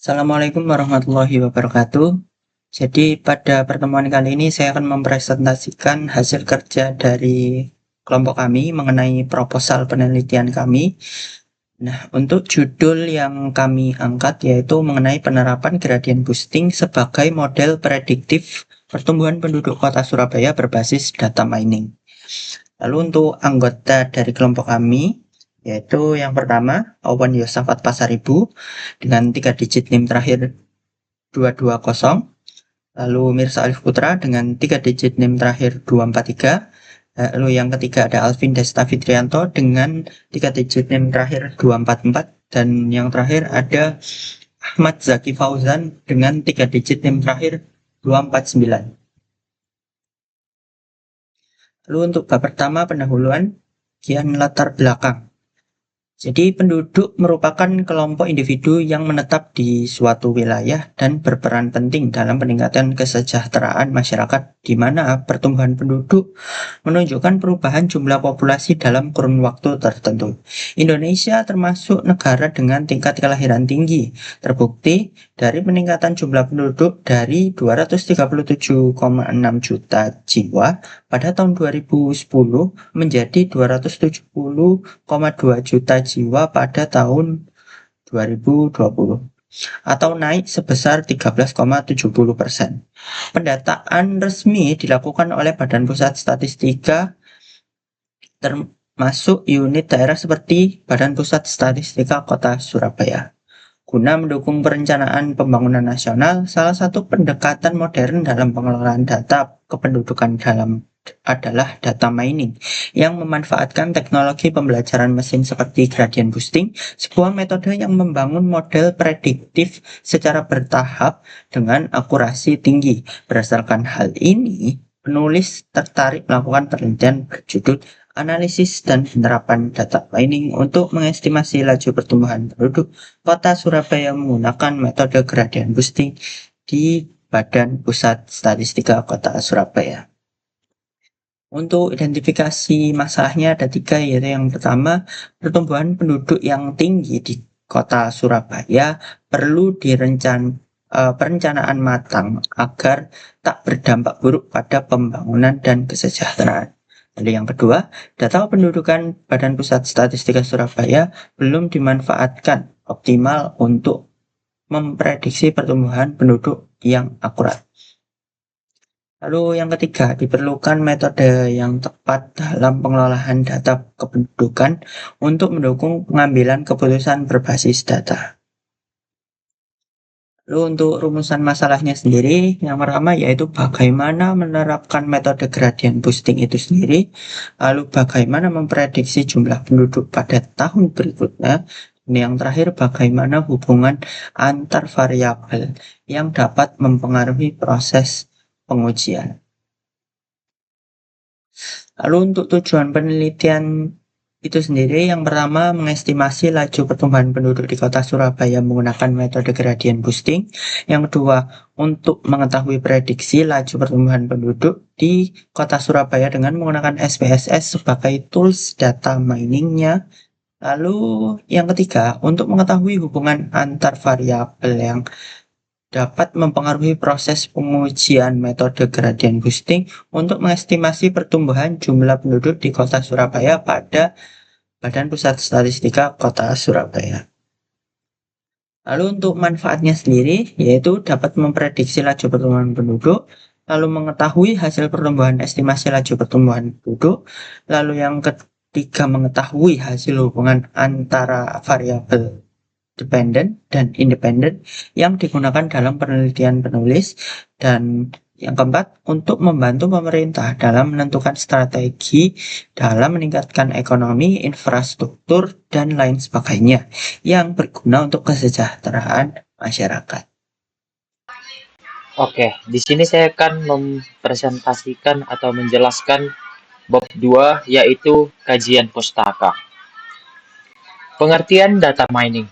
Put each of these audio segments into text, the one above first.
Assalamualaikum warahmatullahi wabarakatuh. Jadi pada pertemuan kali ini saya akan mempresentasikan hasil kerja dari kelompok kami mengenai proposal penelitian kami. Nah, untuk judul yang kami angkat yaitu mengenai penerapan gradient boosting sebagai model prediktif pertumbuhan penduduk Kota Surabaya berbasis data mining. Lalu untuk anggota dari kelompok kami yaitu yang pertama Awan Yosafat Pasaribu dengan 3 digit NIM terakhir 220, lalu Mirsa Alif Putra dengan 3 digit NIM terakhir 243, lalu yang ketiga ada Alvin Desta Fitrianto dengan 3 digit NIM terakhir 244, dan yang terakhir ada Ahmad Zaki Fauzan dengan 3 digit NIM terakhir 249. Lalu untuk bab pertama pendahuluan, kian latar belakang. Jadi penduduk merupakan kelompok individu yang menetap di suatu wilayah dan berperan penting dalam peningkatan kesejahteraan masyarakat, di mana pertumbuhan penduduk menunjukkan perubahan jumlah populasi dalam kurun waktu tertentu. Indonesia termasuk negara dengan tingkat kelahiran tinggi, terbukti dari peningkatan jumlah penduduk dari 237,6 juta jiwa pada tahun 2010 menjadi 270,2 juta jiwa pada tahun 2020 atau naik sebesar 13,70%. Pendataan resmi dilakukan oleh Badan Pusat Statistika termasuk unit daerah seperti Badan Pusat Statistika Kota Surabaya. Guna mendukung perencanaan pembangunan nasional, salah satu pendekatan modern dalam pengelolaan data kependudukan adalah data mining yang memanfaatkan teknologi pembelajaran mesin seperti gradient boosting, sebuah metode yang membangun model prediktif secara bertahap dengan akurasi tinggi. Berdasarkan hal ini, penulis tertarik melakukan penelitian berjudul Analisis dan Penerapan Data Mining untuk mengestimasi laju pertumbuhan penduduk Kota Surabaya menggunakan metode gradient boosting di Badan Pusat Statistika Kota Surabaya. Untuk identifikasi masalahnya ada 3, yaitu yang pertama, pertumbuhan penduduk yang tinggi di Kota Surabaya perlu perencanaan matang agar tak berdampak buruk pada pembangunan dan kesejahteraan. Lalu yang kedua, data kependudukan Badan Pusat Statistika Surabaya belum dimanfaatkan optimal untuk memprediksi pertumbuhan penduduk yang akurat. Lalu yang ketiga, diperlukan metode yang tepat dalam pengelolaan data kependudukan untuk mendukung pengambilan keputusan berbasis data. Lalu untuk rumusan masalahnya sendiri, yang pertama yaitu bagaimana menerapkan metode gradient boosting itu sendiri, lalu bagaimana memprediksi jumlah penduduk pada tahun berikutnya, dan yang terakhir bagaimana hubungan antar variabel yang dapat mempengaruhi proses pengujian. Lalu untuk tujuan penelitian itu sendiri, yang pertama mengestimasi laju pertumbuhan penduduk di Kota Surabaya menggunakan metode gradient boosting. Yang kedua, untuk mengetahui prediksi laju pertumbuhan penduduk di Kota Surabaya dengan menggunakan SPSS sebagai tools data miningnya. Lalu yang ketiga, untuk mengetahui hubungan antar variabel yang dapat mempengaruhi proses pengujian metode gradient boosting untuk mengestimasi pertumbuhan jumlah penduduk di Kota Surabaya pada Badan Pusat Statistika Kota Surabaya. Lalu untuk manfaatnya sendiri, yaitu dapat memprediksi laju pertumbuhan penduduk, lalu mengetahui hasil pertumbuhan estimasi laju pertumbuhan penduduk, lalu yang ketiga mengetahui hasil hubungan antara variabel dependent dan independent yang digunakan dalam penelitian penulis, dan yang keempat untuk membantu pemerintah dalam menentukan strategi dalam meningkatkan ekonomi, infrastruktur, dan lain sebagainya yang berguna untuk kesejahteraan masyarakat. Oke, di sini saya akan mempresentasikan atau menjelaskan bab 2 yaitu kajian pustaka. Pengertian data mining.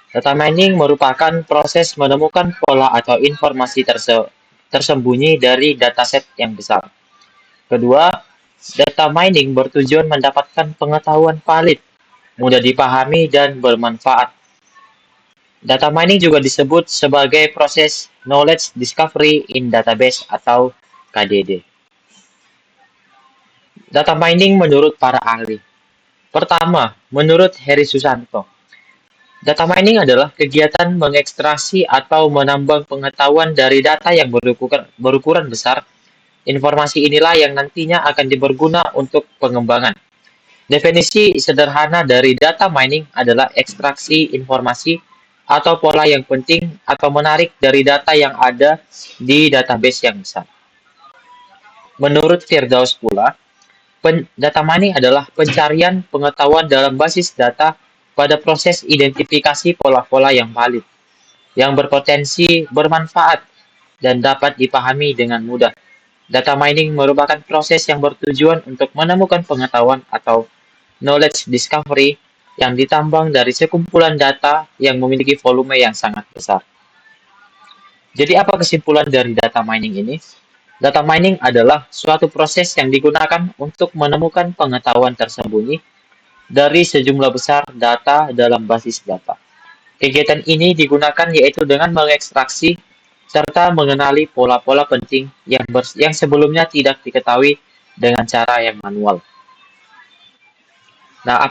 Data mining merupakan proses menemukan pola atau informasi tersembunyi dari dataset yang besar. Kedua, data mining bertujuan mendapatkan pengetahuan valid, mudah dipahami dan bermanfaat. Data mining juga disebut sebagai proses knowledge discovery in database atau KDD. Data mining menurut para ahli. Pertama, menurut Heri Susanto, data mining adalah kegiatan mengekstraksi atau menambang pengetahuan dari data yang berukuran besar. Informasi inilah yang nantinya akan diberguna untuk pengembangan. Definisi sederhana dari data mining adalah ekstraksi informasi atau pola yang penting atau menarik dari data yang ada di database yang besar. Menurut Firdaus pula, data mining adalah pencarian pengetahuan dalam basis data pada proses identifikasi pola-pola yang valid, yang berpotensi bermanfaat dan dapat dipahami dengan mudah. Data mining merupakan proses yang bertujuan untuk menemukan pengetahuan atau knowledge discovery yang ditambang dari sekumpulan data yang memiliki volume yang sangat besar. Jadi apa kesimpulan dari data mining ini? Data mining adalah suatu proses yang digunakan untuk menemukan pengetahuan tersembunyi dari sejumlah besar data dalam basis data. Kegiatan ini digunakan yaitu dengan mengekstraksi serta mengenali pola-pola penting yang sebelumnya tidak diketahui dengan cara yang manual. Nah,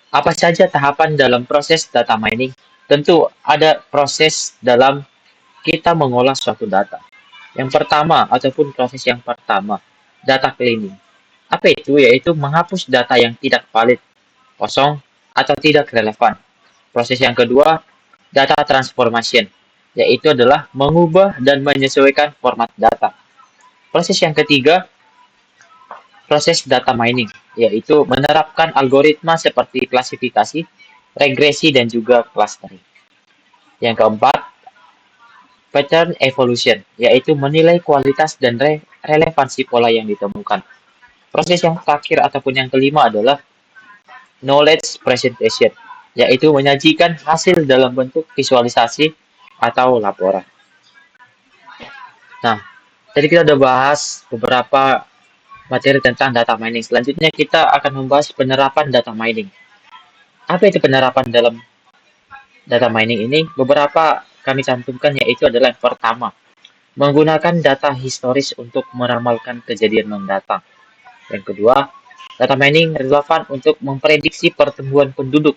apa saja tahapan dalam proses data mining? Tentu ada proses dalam kita mengolah suatu data. Yang pertama ataupun proses yang pertama, data cleaning. Apa itu? Yaitu menghapus data yang tidak valid, kosong, atau tidak relevan. Proses yang kedua, data transformation, yaitu adalah mengubah dan menyesuaikan format data. Proses yang ketiga, proses data mining, yaitu menerapkan algoritma seperti klasifikasi, regresi, dan juga clustering. Yang keempat, pattern evolution, yaitu menilai kualitas dan relevansi pola yang ditemukan. Proses yang terakhir ataupun yang kelima adalah knowledge presentation, yaitu menyajikan hasil dalam bentuk visualisasi atau laporan. Nah, tadi kita udah bahas beberapa materi tentang data mining. Selanjutnya kita akan membahas penerapan data mining. Apa itu penerapan dalam data mining ini? Beberapa kami cantumkan yaitu adalah yang pertama, menggunakan data historis untuk meramalkan kejadian mendatang. Yang kedua, data mining relevan untuk memprediksi pertumbuhan penduduk.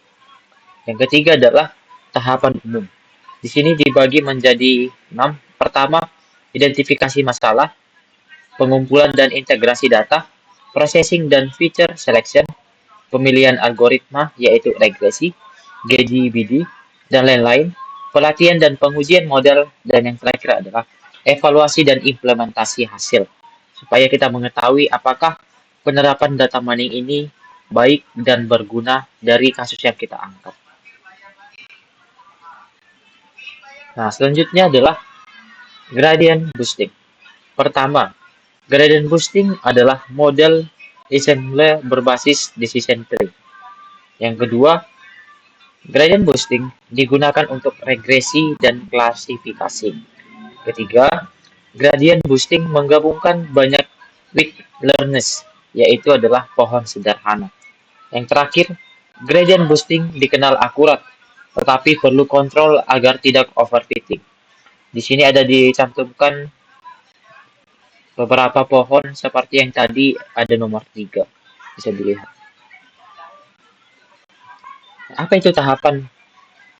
Yang ketiga adalah tahapan umum. Di sini dibagi menjadi 6. Pertama, identifikasi masalah, pengumpulan dan integrasi data, processing dan feature selection, pemilihan algoritma yaitu regresi, GGBD, dan lain-lain, pelatihan dan pengujian model, dan yang terakhir adalah evaluasi dan implementasi hasil, supaya kita mengetahui apakah penerapan data mining ini baik dan berguna dari kasus yang kita angkat. Nah, selanjutnya adalah gradient boosting. Pertama, gradient boosting adalah model assembly berbasis decision tree. Yang kedua, gradient boosting digunakan untuk regresi dan klasifikasi. Ketiga, gradient boosting menggabungkan banyak weak learners, yaitu adalah pohon sederhana. Yang terakhir, gradient boosting dikenal akurat, tetapi perlu kontrol agar tidak overfitting. Di sini ada dicantumkan beberapa pohon seperti yang tadi ada nomor 3. Bisa dilihat. Apa itu tahapan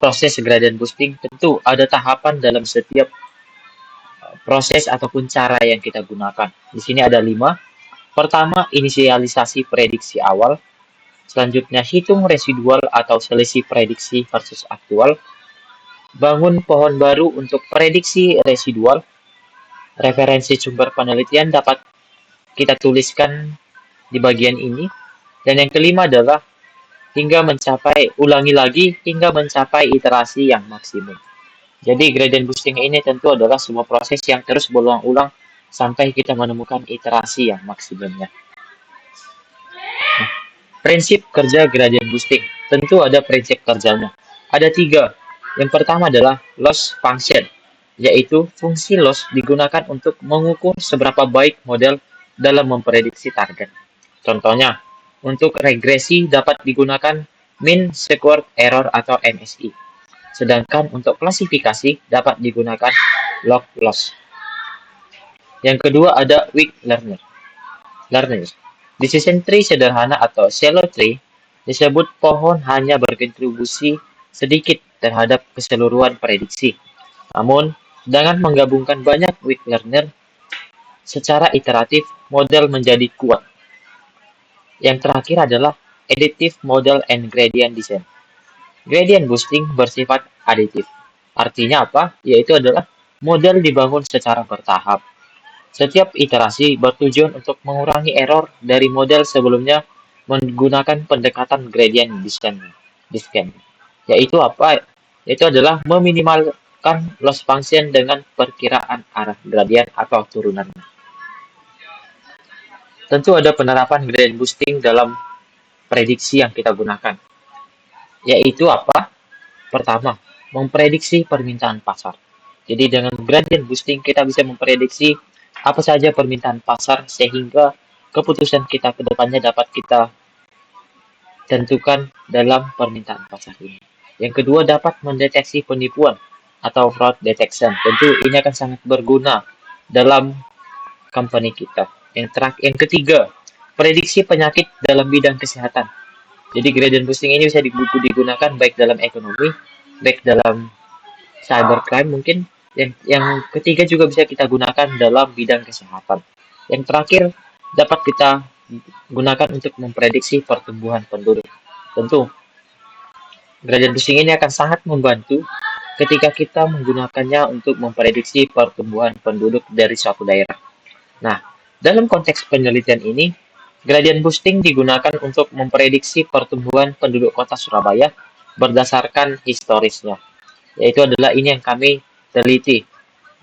proses gradient boosting? Tentu ada tahapan dalam setiap proses ataupun cara yang kita gunakan. Di sini ada 5. Pertama, inisialisasi prediksi awal. Selanjutnya, hitung residual atau selisih prediksi versus aktual. Bangun pohon baru untuk prediksi residual. Referensi sumber penelitian dapat kita tuliskan di bagian ini. Dan yang kelima adalah ulangi lagi hingga mencapai iterasi yang maksimum. Jadi gradient boosting ini tentu adalah sebuah proses yang terus berulang-ulang sampai kita menemukan iterasi yang maksimumnya. Nah, prinsip kerja gradient boosting. Tentu ada prinsip kerjanya. Ada 3. Yang pertama adalah loss function, yaitu fungsi loss digunakan untuk mengukur seberapa baik model dalam memprediksi target. Contohnya, untuk regresi dapat digunakan mean squared error atau MSE. Sedangkan untuk klasifikasi dapat digunakan log loss. Yang kedua ada weak learners. Decision tree sederhana atau shallow tree disebut pohon hanya berkontribusi sedikit terhadap keseluruhan prediksi. Namun, dengan menggabungkan banyak weak learner secara iteratif, model menjadi kuat. Yang terakhir adalah additive model and gradient descent. Gradient boosting bersifat aditif. Artinya apa? Yaitu adalah model dibangun secara bertahap. Setiap iterasi bertujuan untuk mengurangi error dari model sebelumnya menggunakan pendekatan gradient descent. Yaitu apa? Yaitu adalah meminimalkan loss function dengan perkiraan arah gradient atau turunannya. Tentu ada penerapan gradient boosting dalam prediksi yang kita gunakan. Yaitu apa? Pertama, memprediksi permintaan pasar. Jadi dengan gradient boosting kita bisa memprediksi apa saja permintaan pasar sehingga keputusan kita ke depannya dapat kita tentukan dalam permintaan pasar ini. Yang kedua, dapat mendeteksi penipuan atau fraud detection. Tentu ini akan sangat berguna dalam company kita. Yang ketiga, prediksi penyakit dalam bidang kesehatan. Jadi gradient boosting ini bisa digunakan baik dalam ekonomi, baik dalam cybercrime mungkin. Yang ketiga juga bisa kita gunakan dalam bidang kesehatan. Yang terakhir dapat kita gunakan untuk memprediksi pertumbuhan penduduk. Tentu, gradient boosting ini akan sangat membantu ketika kita menggunakannya untuk memprediksi pertumbuhan penduduk dari suatu daerah. Nah, dalam konteks penelitian ini, gradient boosting digunakan untuk memprediksi pertumbuhan penduduk kota Surabaya berdasarkan historisnya. Yaitu adalah ini yang kami teliti,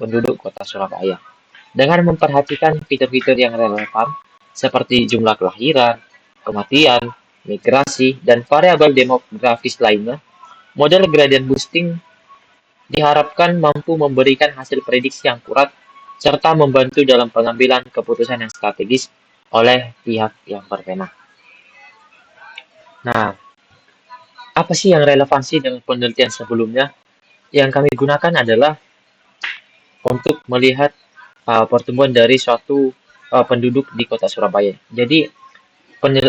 penduduk kota Surabaya. Dengan memperhatikan fitur-fitur yang relevan, seperti jumlah kelahiran, kematian, migrasi, dan variabel demografis lainnya, model gradient boosting diharapkan mampu memberikan hasil prediksi yang akurat serta membantu dalam pengambilan keputusan yang strategis oleh pihak yang berwenang. Nah, apa sih yang relevansi dengan penelitian sebelumnya? Yang kami gunakan adalah untuk melihat pertumbuhan dari suatu penduduk di kota Surabaya. Jadi,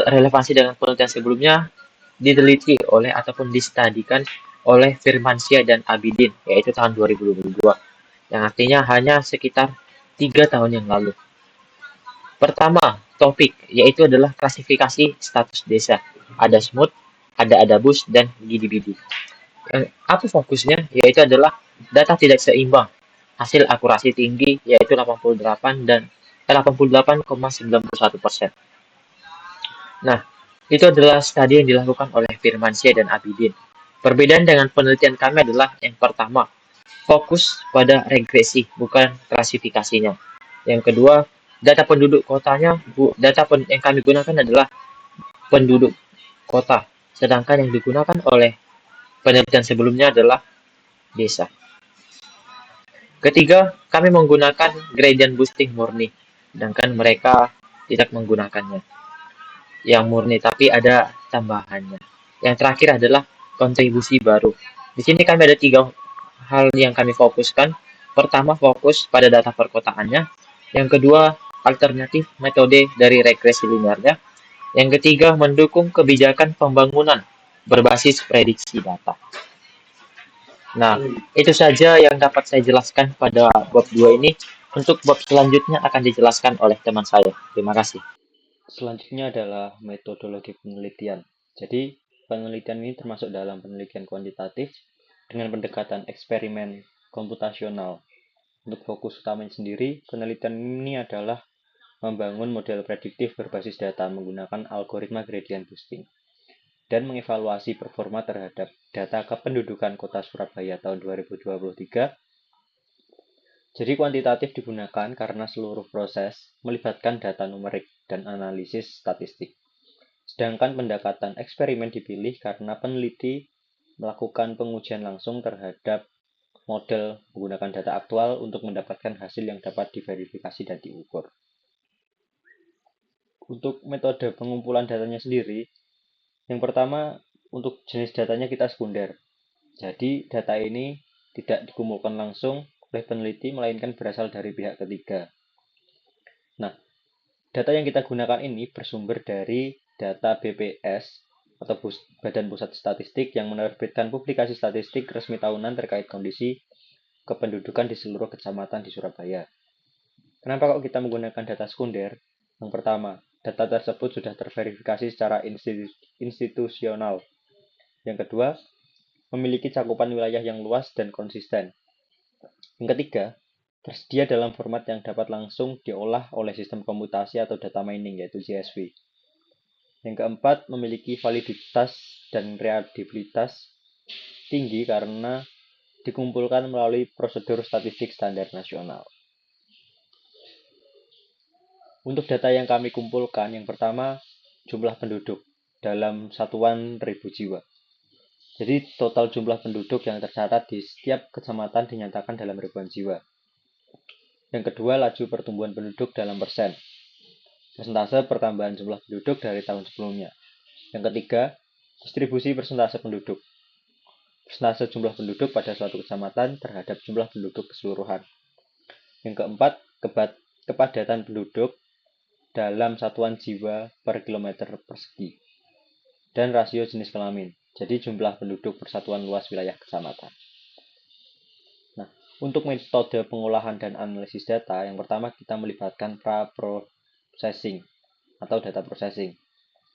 relevansi dengan penelitian sebelumnya diteliti oleh ataupun distadikan oleh Firmansyah dan Abidin, yaitu tahun 2022, yang artinya hanya sekitar 3 tahun yang lalu. Pertama, topik, yaitu adalah klasifikasi status desa. Ada SMUT, ada ADABUS, dan GDBD. Apa fokusnya? Yaitu adalah data tidak seimbang, hasil akurasi tinggi, yaitu 88 dan 88,91%. Nah, itu adalah studi yang dilakukan oleh Firmansyah dan Abidin. Perbedaan dengan penelitian kami adalah yang pertama, fokus pada regresi, bukan klasifikasinya. Yang kedua, data penduduk kotanya, yang kami gunakan adalah penduduk kota. Sedangkan yang digunakan oleh penelitian sebelumnya adalah desa. Ketiga, kami menggunakan gradient boosting murni, sedangkan mereka tidak menggunakannya yang murni, tapi ada tambahannya. Yang terakhir adalah kontribusi baru. Di sini kami ada 3 hal yang kami fokuskan. Pertama, fokus pada data perkotaannya. Yang kedua, alternatif metode dari regresi linearnya. Yang ketiga, mendukung kebijakan pembangunan berbasis prediksi data. Nah, itu saja yang dapat saya jelaskan pada bab 2 ini. Untuk bab selanjutnya akan dijelaskan oleh teman saya. Terima kasih. Selanjutnya adalah metodologi penelitian. Jadi, penelitian ini termasuk dalam penelitian kuantitatif dengan pendekatan eksperimen komputasional. Untuk fokus utamanya sendiri, penelitian ini adalah membangun model prediktif berbasis data menggunakan algoritma gradient boosting dan mengevaluasi performa terhadap data kependudukan kota Surabaya tahun 2023. Jadi kuantitatif digunakan karena seluruh proses melibatkan data numerik dan analisis statistik. Sedangkan pendekatan eksperimen dipilih karena peneliti melakukan pengujian langsung terhadap model menggunakan data aktual untuk mendapatkan hasil yang dapat diverifikasi dan diukur. Untuk metode pengumpulan datanya sendiri, yang pertama untuk jenis datanya kita sekunder. Jadi data ini tidak dikumpulkan langsung oleh peneliti, melainkan berasal dari pihak ketiga. Nah, data yang kita gunakan ini bersumber dari data BPS atau Badan Pusat Statistik yang menerbitkan publikasi statistik resmi tahunan terkait kondisi kependudukan di seluruh kecamatan di Surabaya. Kenapa kok kita menggunakan data sekunder? Yang pertama, data tersebut sudah terverifikasi secara institusional. Yang kedua, memiliki cakupan wilayah yang luas dan konsisten. Yang ketiga, tersedia dalam format yang dapat langsung diolah oleh sistem komputasi atau data mining, yaitu CSV. Yang keempat, memiliki validitas dan reliabilitas tinggi karena dikumpulkan melalui prosedur statistik standar nasional. Untuk data yang kami kumpulkan, yang pertama, jumlah penduduk dalam satuan ribu jiwa. Jadi total jumlah penduduk yang tercatat di setiap kecamatan dinyatakan dalam ribuan jiwa. Yang kedua, laju pertumbuhan penduduk dalam persen. Persentase pertambahan jumlah penduduk dari tahun sebelumnya. Yang ketiga, distribusi persentase penduduk. Persentase jumlah penduduk pada suatu kecamatan terhadap jumlah penduduk keseluruhan. Yang keempat, kepadatan penduduk dalam satuan jiwa per kilometer persegi. Dan rasio jenis kelamin. Jadi jumlah penduduk persatuan luas wilayah kecamatan. Nah, untuk metode pengolahan dan analisis data, yang pertama kita melibatkan pra-processing atau data processing.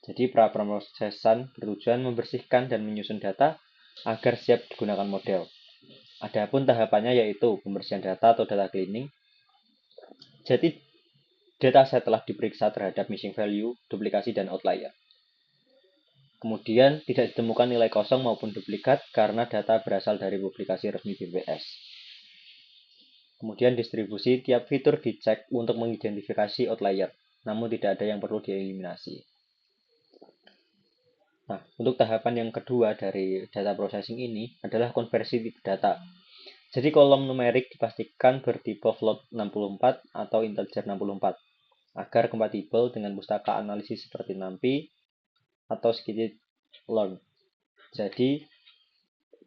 Jadi pra-prosesan bertujuan membersihkan dan menyusun data agar siap digunakan model. Adapun tahapannya yaitu pembersihan data atau data cleaning. Jadi dataset telah diperiksa terhadap missing value, duplikasi, dan outlier. Kemudian tidak ditemukan nilai kosong maupun duplikat karena data berasal dari publikasi resmi BPS. Kemudian distribusi tiap fitur dicek untuk mengidentifikasi outlier, namun tidak ada yang perlu dieliminasi. Nah, untuk tahapan yang kedua dari data processing ini adalah konversi tipe data. Jadi kolom numerik dipastikan bertipe float 64 atau integer 64 agar kompatibel dengan pustaka analisis seperti NumPy atau scikit-learn. Jadi,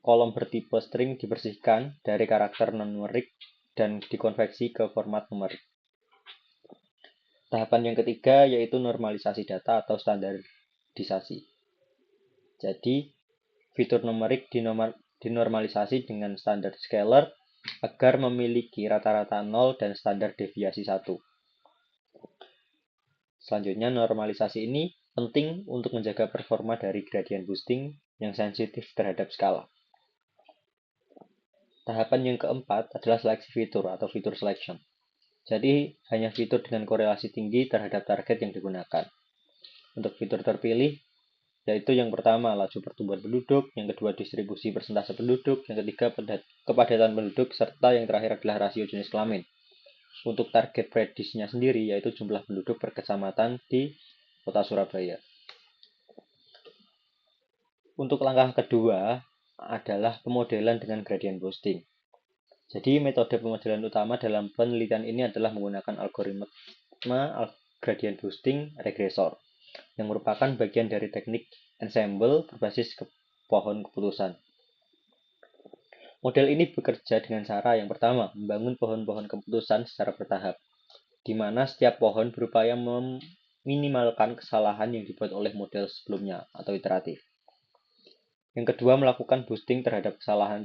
kolom bertipe string dibersihkan dari karakter non-numerik dan dikonversi ke format numerik. Tahapan yang ketiga yaitu normalisasi data atau standarisasi. Jadi, fitur numerik dinormalisasi dengan standar scalar agar memiliki rata-rata 0 dan standar deviasi 1. Selanjutnya, normalisasi ini penting untuk menjaga performa dari gradient boosting yang sensitif terhadap skala. Tahapan yang keempat adalah seleksi fitur atau fitur selection. Jadi, hanya fitur dengan korelasi tinggi terhadap target yang digunakan. Untuk fitur terpilih, yaitu yang pertama, laju pertumbuhan penduduk, yang kedua, distribusi persentase penduduk, yang ketiga, kepadatan penduduk, serta yang terakhir adalah rasio jenis kelamin. Untuk target predisinya sendiri, yaitu jumlah penduduk per kecamatan di Kota Surabaya. Untuk langkah kedua adalah pemodelan dengan gradient boosting. Jadi metode pemodelan utama dalam penelitian ini adalah menggunakan algoritma gradient boosting regressor, yang merupakan bagian dari teknik ensemble berbasis pohon keputusan. Model ini bekerja dengan cara yang pertama, membangun pohon-pohon keputusan secara bertahap, di mana setiap pohon berupaya meminimalkan kesalahan yang dibuat oleh model sebelumnya atau iteratif. Yang kedua, melakukan boosting terhadap kesalahan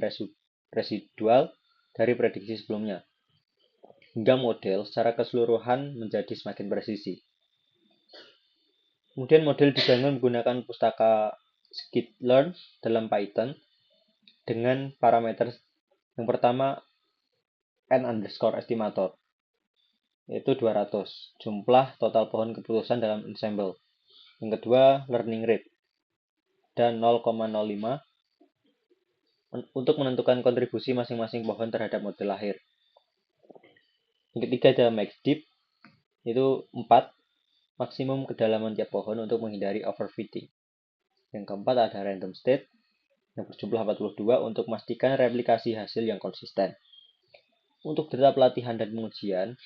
residual dari prediksi sebelumnya, hingga model secara keseluruhan menjadi semakin presisi. Kemudian model dibangun menggunakan pustaka scikit-learn dalam Python dengan parameter yang pertama n_estimator, yaitu 200, jumlah total pohon keputusan dalam ensemble. Yang kedua, learning rate, dan 0,05 untuk menentukan kontribusi masing-masing pohon terhadap model lahir. Yang ketiga ada max depth, yaitu 4, maksimum kedalaman tiap pohon untuk menghindari overfitting. Yang keempat ada random state, yang berjumlah 42 untuk memastikan replikasi hasil yang konsisten. Untuk data pelatihan dan pengujian,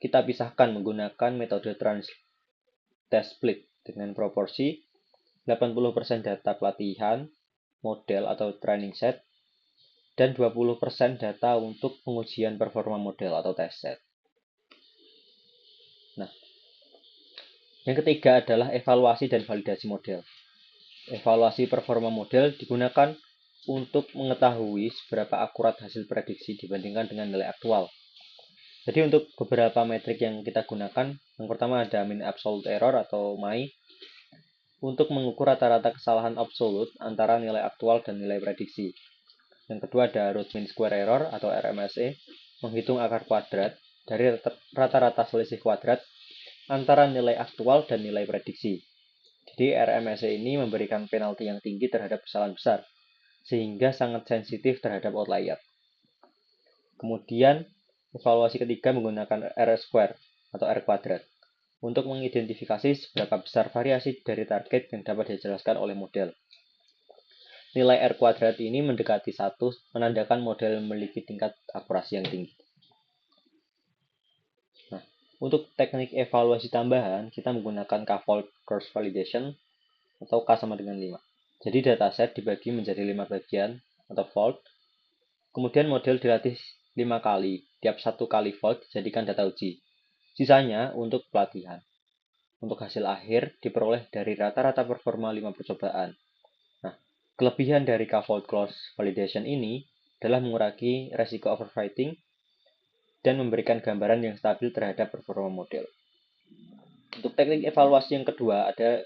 kita pisahkan menggunakan metode test split dengan proporsi 80% data pelatihan, model atau training set, dan 20% data untuk pengujian performa model atau test set. Nah, yang ketiga adalah evaluasi dan validasi model. Evaluasi performa model digunakan untuk mengetahui seberapa akurat hasil prediksi dibandingkan dengan nilai aktual. Jadi untuk beberapa metrik yang kita gunakan, yang pertama ada mean absolute error atau MAI, untuk mengukur rata-rata kesalahan absolut antara nilai aktual dan nilai prediksi. Yang kedua ada root mean square error atau RMSE, menghitung akar kuadrat dari rata-rata selisih kuadrat antara nilai aktual dan nilai prediksi. Jadi RMSE ini memberikan penalti yang tinggi terhadap kesalahan besar, sehingga sangat sensitif terhadap outlier. Kemudian evaluasi ketiga menggunakan R-square atau R kuadrat untuk mengidentifikasi seberapa besar variasi dari target yang dapat dijelaskan oleh model. Nilai R kuadrat ini mendekati 1, menandakan model memiliki tingkat akurasi yang tinggi. Nah, untuk teknik evaluasi tambahan, kita menggunakan K-fold cross validation atau K sama dengan 5. Jadi dataset dibagi menjadi 5 bagian atau fold. Kemudian model dilatih 5 kali. Tiap 1 kali fold dijadikan data uji. Sisanya untuk pelatihan. Untuk hasil akhir diperoleh dari rata-rata performa 5 percobaan. Nah, kelebihan dari K-fold cross validation ini adalah mengurangi resiko overfitting dan memberikan gambaran yang stabil terhadap performa model. Untuk teknik evaluasi yang kedua ada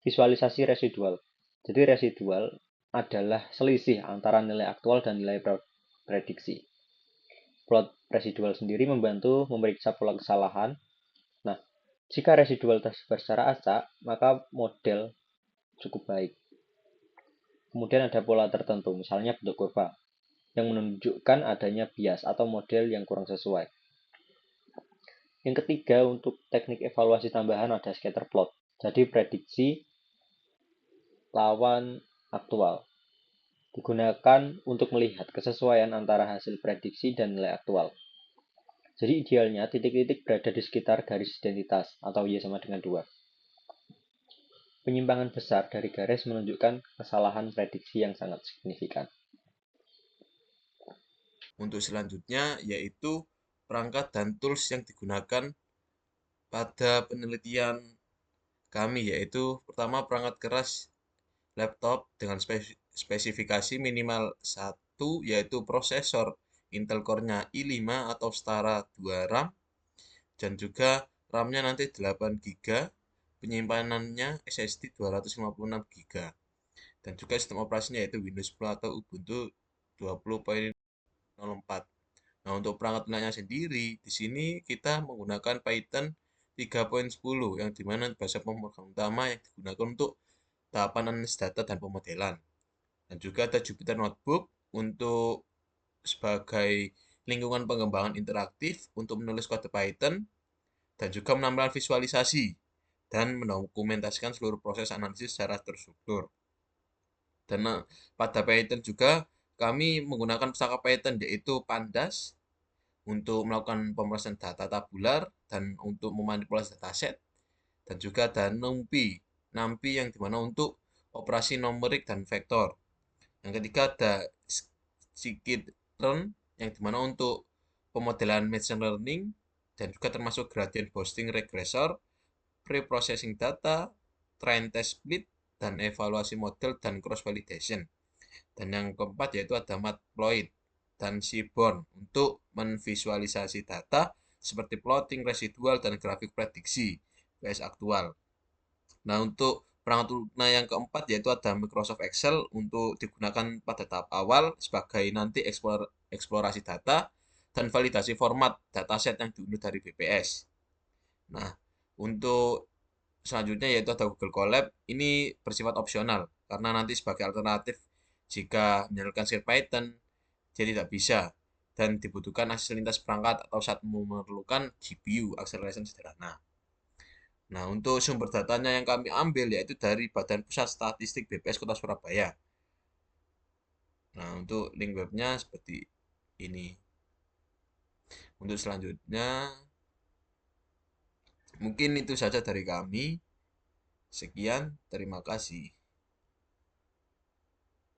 visualisasi residual. Jadi residual adalah selisih antara nilai aktual dan nilai prediksi. Plot residual sendiri membantu memeriksa pola kesalahan. Nah, jika residual tersebar secara acak, maka model cukup baik. Kemudian ada pola tertentu, misalnya bentuk kurva, yang menunjukkan adanya bias atau model yang kurang sesuai. Yang ketiga, untuk teknik evaluasi tambahan ada scatter plot. Jadi prediksi lawan aktual. Digunakan untuk melihat kesesuaian antara hasil prediksi dan nilai aktual. Jadi idealnya titik-titik berada di sekitar garis identitas atau Y sama dengan 2. Penyimpangan besar dari garis menunjukkan kesalahan prediksi yang sangat signifikan. Untuk selanjutnya yaitu perangkat dan tools yang digunakan pada penelitian kami, yaitu pertama perangkat keras laptop dengan spesifikasi minimal 1, yaitu prosesor Intel Core-nya i5 atau setara 2 RAM, dan juga RAM-nya nanti 8 GB, penyimpanannya SSD 256 GB, dan juga sistem operasinya yaitu Windows 10 atau Ubuntu 20.04. Nah, untuk perangkat lunaknya sendiri, di sini kita menggunakan Python 3.10 yang dimana bahasa pemrograman utama yang digunakan untuk tahapan analisis data dan pemodelan. Dan juga ada Jupyter Notebook untuk sebagai lingkungan pengembangan interaktif untuk menulis kode Python dan juga menampilkan visualisasi dan mendokumentasikan seluruh proses analisis secara terstruktur. Dan pada Python juga kami menggunakan perangkat Python yaitu Pandas untuk melakukan pemrosesan data tabular dan untuk memanipulasi dataset, dan juga ada NumPy yang dimana untuk operasi numerik dan vektor. Yang ketiga ada scikit-learn yang dimana untuk pemodelan machine learning dan juga termasuk gradient boosting regressor, pre-processing data, train test split, dan evaluasi model dan cross validation. Dan yang keempat yaitu ada Matplotlib dan Seaborn untuk menvisualisasi data seperti plotting residual dan grafik prediksi PS aktual. Nah, untuk perangkat lunak yang keempat yaitu ada Microsoft Excel untuk digunakan pada tahap awal sebagai nanti eksplorasi data dan validasi format dataset yang diunduh dari BPS. Nah, untuk selanjutnya yaitu ada Google Colab, ini bersifat opsional karena nanti sebagai alternatif jika menyalurkan script Python jadi tidak bisa dan dibutuhkan akses lintas perangkat atau saat memerlukan GPU acceleration sederhana. Nah, untuk sumber datanya yang kami ambil yaitu dari Badan Pusat Statistik BPS Kota Surabaya. Nah, untuk link webnya seperti ini. Untuk selanjutnya, mungkin itu saja dari kami. Sekian, terima kasih.